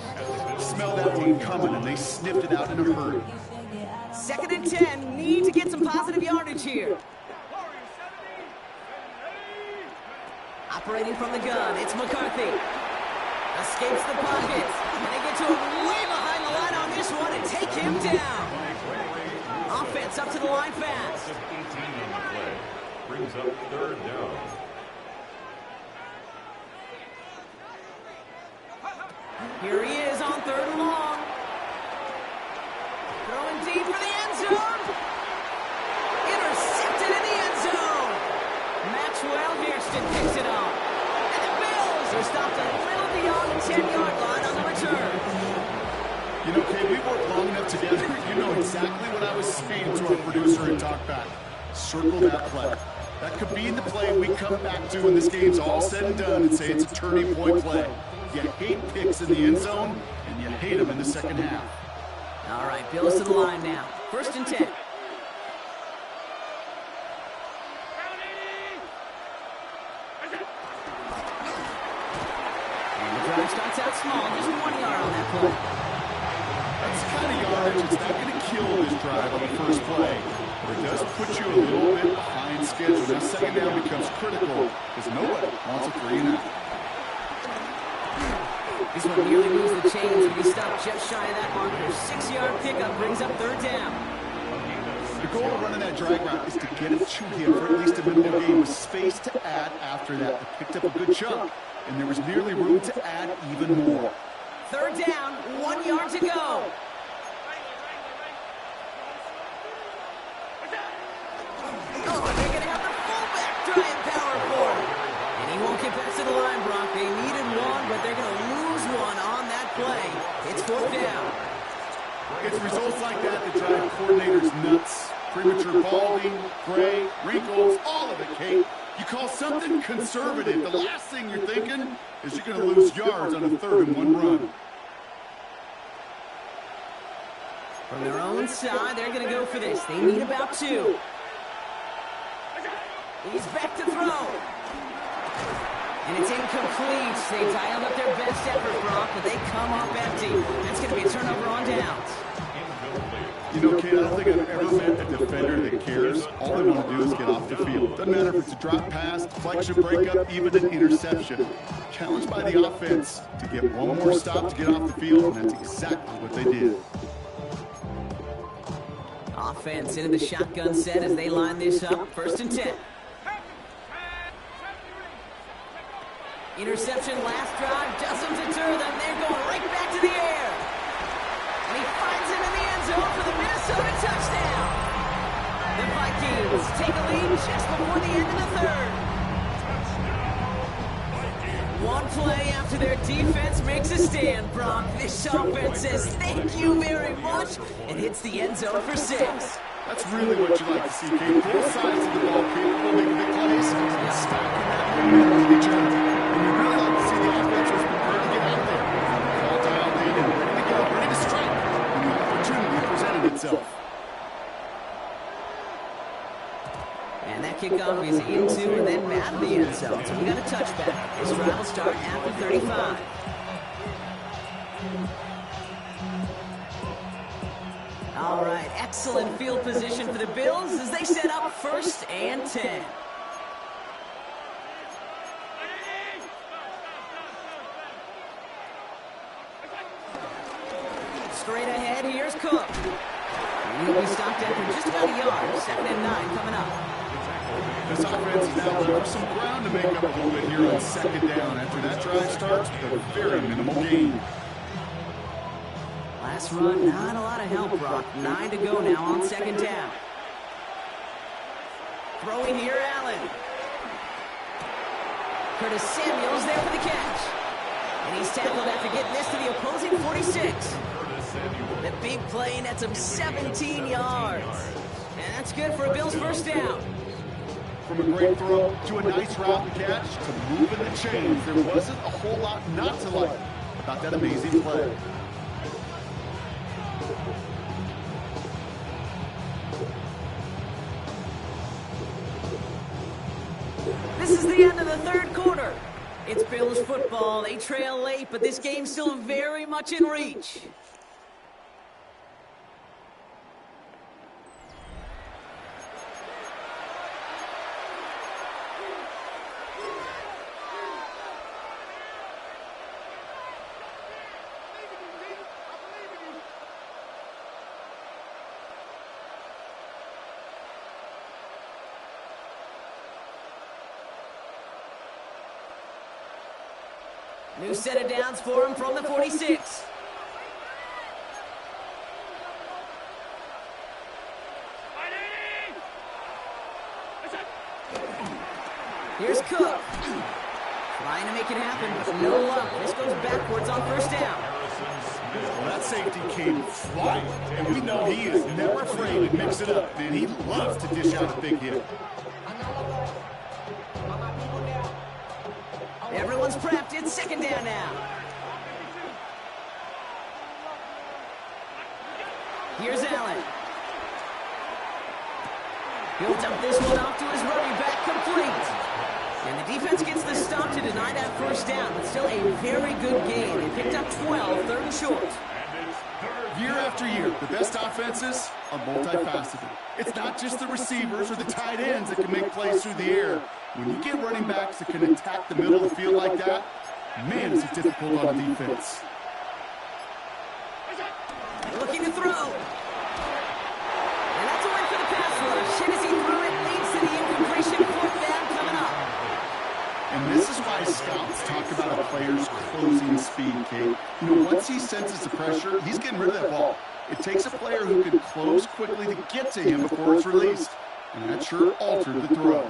smell that one coming, and they sniffed it out in a hurry. 2nd and 10, need to get some positive yardage here. Operating from the gun, it's McCarthy. Escapes the pocket, and they get to him way behind the line on this one and take him down. Offense up to the line fast. 18 on the play. Brings up 3rd down. Here he is on 3rd and long. Throwing deep for the end zone. Intercepted in the end zone. Maxwell Hairston picks it up. And the Bills are stopped a little beyond the 10-yard line on the return. You know, Kay, we worked long enough together. You know exactly what I was saying to our producer and talkback. Circle that play. That could be the play we come back to when this game's all said and done and say it's a turning point play. You hate picks in the end zone, and you hate them in the second half. All right, Bills to the line now. 1st and 10. And the drive starts out small, just 1 yard on that play. That's the kind of yardage that's not going to kill this drive on the first play, but it does put you a little bit behind schedule. Now, second down becomes critical because nobody wants a 3-and-out. This one nearly moves the chains, but he stopped just shy of that marker. 6-yard pickup brings up 3rd down. The goal of running that drag route is to get it to him for at least a minimal gain with space to add after that. They picked up a good chunk, and there was nearly room to add even more. 3rd down, 1 yard to go. Oh, they're going to have the fullback trying power for him. And he won't get back to the line, Brock. They needed one, but they're going to lose one on that play. It's 4th down. It's results like that that drive coordinators nuts. Premature balding, gray, wrinkles, all of it, Kate. You call something conservative, the last thing you're thinking is you're going to lose yards on a 3rd and 1 run. From their own side, they're going to go for this. They need about 2. He's back to throw. And it's incomplete. They dialed up their best effort, Brock, but they come up empty. That's going to be a turnover on downs. You know, Kate, I don't think I've ever met a defender that cares. All they want to do is get off the field. Doesn't matter if it's a drop pass, deflection, breakup, even an interception. Challenged by the offense to get one more stop to get off the field, and that's exactly what they did. Offense into the shotgun set as they line this up. 1st and 10. Interception last drive doesn't deter them. They're going right back to the air. And he finds him in the end zone for the Minnesota touchdown. The Vikings take a lead just before the end of the 3rd. One play after their defense makes a stand, Brock. This offense says thank you very much and hits the end zone for 6. That's really what you like to see, Kate. Both sides of the ball capable of making big plays and stacking that momentum with each other. And you really like to see the offense was prepared to get out there. All dialed in and ready to go, ready to strike when the opportunity presented itself. And that kickoff is into and then Madden the end zone. So we got a touchback. This drive will start after 35. All right, excellent field position for the Bills as they set up 1st and 10. Straight ahead, here's Cook. And he'll be stopped after just about a yard. 2nd and 9 coming up. This offense is now looking for some ground to make up a little bit here on 2nd down after that drive starts with a very minimal gain. Last run, not a lot of help, Brock. 9 to go now on 2nd down. Throwing here, Allen. Curtis Samuel's there for the catch. And he's tackled after getting this to the opposing 46. The big play nets him 17 yards. And that's good for a Bills 1st down. From a great throw to a nice route and catch to moving the chains, there wasn't a whole lot not to like about that amazing play. This is the end of the 3rd quarter. It's Bills football. They trail late, but this game's still very much in reach. New set of downs for him from the 46. Here's Cook. Trying to make it happen, but no luck. This goes backwards on 1st down. Well, that safety came flying, and we know he is never afraid to mix it up, and he loves to dish out a big hit. Everyone's prepped. It's 2nd down now. Here's Allen. He'll dump this one off to his running back, complete. And the defense gets the stop to deny that 1st down, but still a very good game. They picked up 12, 3rd and short. Year after year, the best offenses are multifaceted. It's not just the receivers or the tight ends that can make plays through the air. When you get running backs that can attack the middle of the field like that, man, is it difficult on defense. Looking to throw. And that's a win for the pass rush. And as he threw it, leads to the incompletion. 4th down coming up. And this is why scouts talk about a player's closing speed, Kate. You know, once he senses the pressure, he's getting rid of that ball. It takes a player who can close quickly to get to him before it's released. And that sure altered the throw.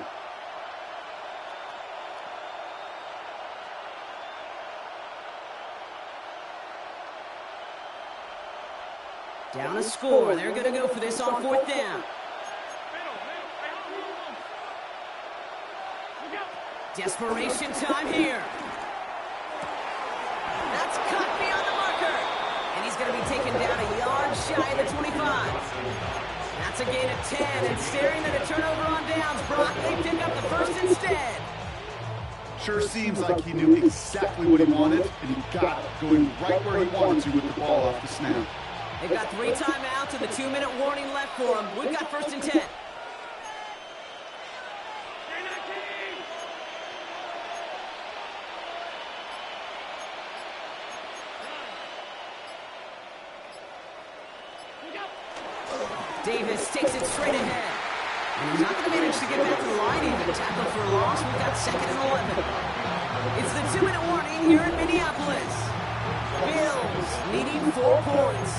Down a score. They're going to go for this on 4th down. Desperation time here. That's cut beyond the marker. And he's going to be taken down a yard shy of the 25. That's a gain of 10. And staring at a turnover on downs, Brock, they pick up the 1st instead. Sure seems like he knew exactly what he wanted, and he got it, going right where he wanted to with the ball off the snap. They've got 3 timeouts and the 2-minute warning left for them. We've got 1st and 10. Davis takes it straight ahead. And he's not going to manage to get back to the line even. Tackle for a loss. We've got 2nd and 11. It's the 2-minute warning here in Minneapolis. Bills needing 4 points.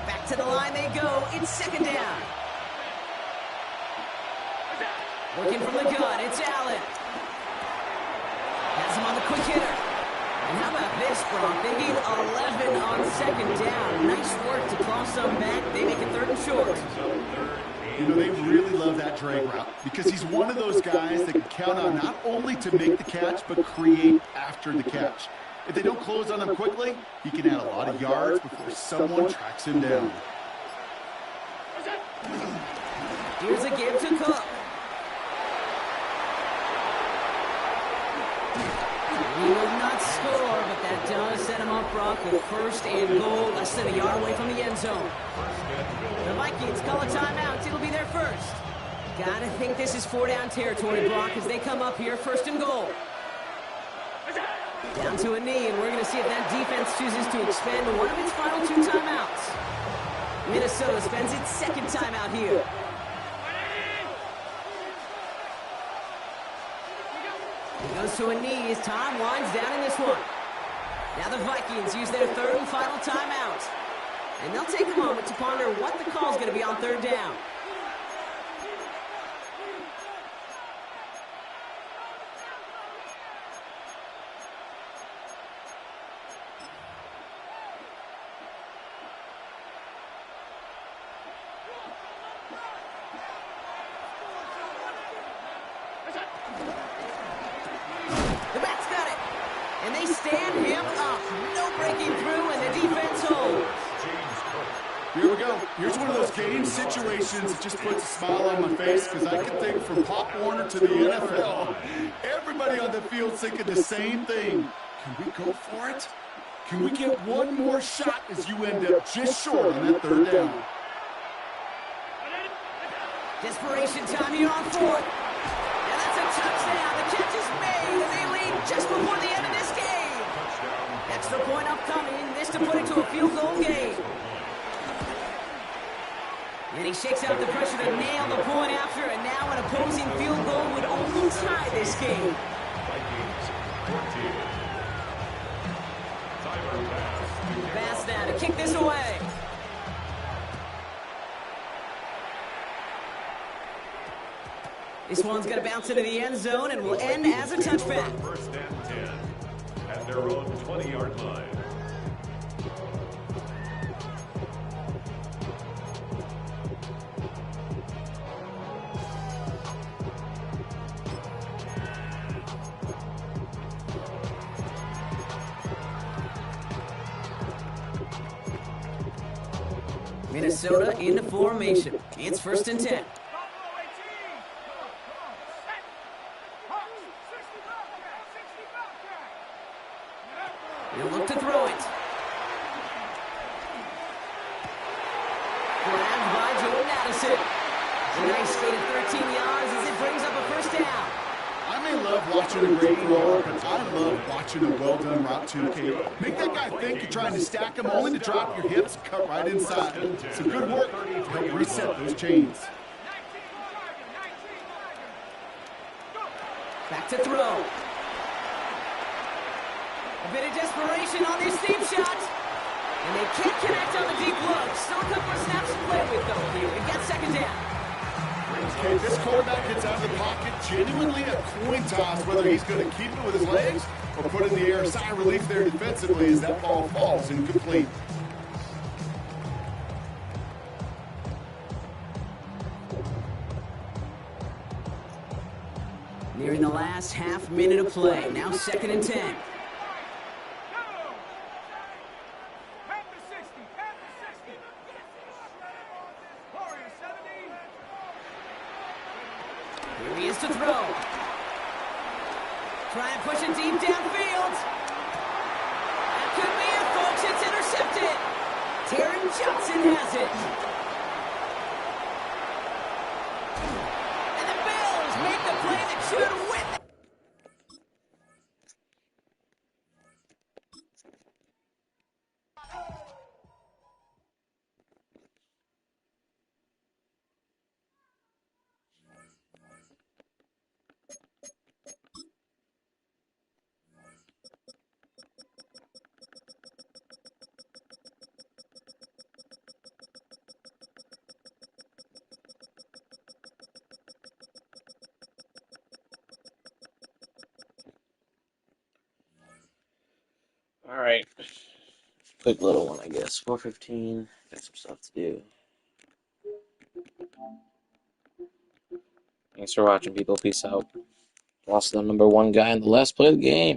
Back to the line they go. It's 2nd down. Working from the gun. It's Allen. Has him on the quick hitter. And how about this, Brock? They need 11 on 2nd down. Nice work to claw some back. They make it 3rd and short. You know, they really love that drag route because he's one of those guys that can count on not only to make the catch, but create after the catch. If they don't close on him quickly, he can add a lot of yards before someone tracks him down. Here's a give to Cook. He will not score, but that does set him up, Brock, with 1st and goal, less than a yard away from the end zone. The Vikings call a timeout. It'll be their first. Gotta think this is 4-down territory, Brock, as they come up here, 1st and goal. Down to a knee, and we're going to see if that defense chooses to expend one of its final 2 timeouts. Minnesota spends its 2nd timeout here. He goes to a knee as time winds down in this one. Now the Vikings use their 3rd and final timeout. And they'll take a moment to ponder what the call is going to be on 3rd down. The Bats got it. And they stand him up. No breaking through, and the defense holds. Here we go. Here's one of those game situations that just puts a smile on my face because I can think from Pop Warner to the NFL. Everybody on the field's thinking the same thing. Can we go for it? Can we get one more shot as you end up just short on that 3rd down? Desperation time here on 4th. And that's a touchdown. The catch is made, and they lead just before the end of this game. Extra point upcoming. This to put it to a field goal game. And he shakes out the pressure to nail the point after, and now an opposing field goal would only tie this game. Pass now to kick this away. This one's going to bounce into the end zone and will end as a touchback. 1st and 10 at their own 20-yard line. Minnesota into formation. It's 1st and 10. He'll look to throw it. Grabbed by Jordan Addison. A nice gain of 13 yards as it brings up a 1st down. I may love watching a great thrower, but I love watching a well-done route too, Kate. Make that guy think you're trying to stack him only to drop your hips, cut right inside. Some good work to help reset those chains. Back to throw. A bit of desperation on this deep shot. And they can't connect on the deep look. Still a couple of snaps to play with, though, here. We've got 2nd down. Okay, this quarterback gets out of the pocket, genuinely a coin toss, whether he's going to keep it with his legs or put in the air. Sigh of relief there defensively as that ball falls incomplete. Nearing the last half minute of play. Now 2nd and 10. Here he is to throw. Try and push it deep downfield. That could be it, folks. It's intercepted. Taron Johnson has it. And the Bills make the play that should win. Alright. Quick little one, I guess. 4:15. Got some stuff to do. Thanks for watching, people. Peace out. Lost the #1 guy in the last play of the game.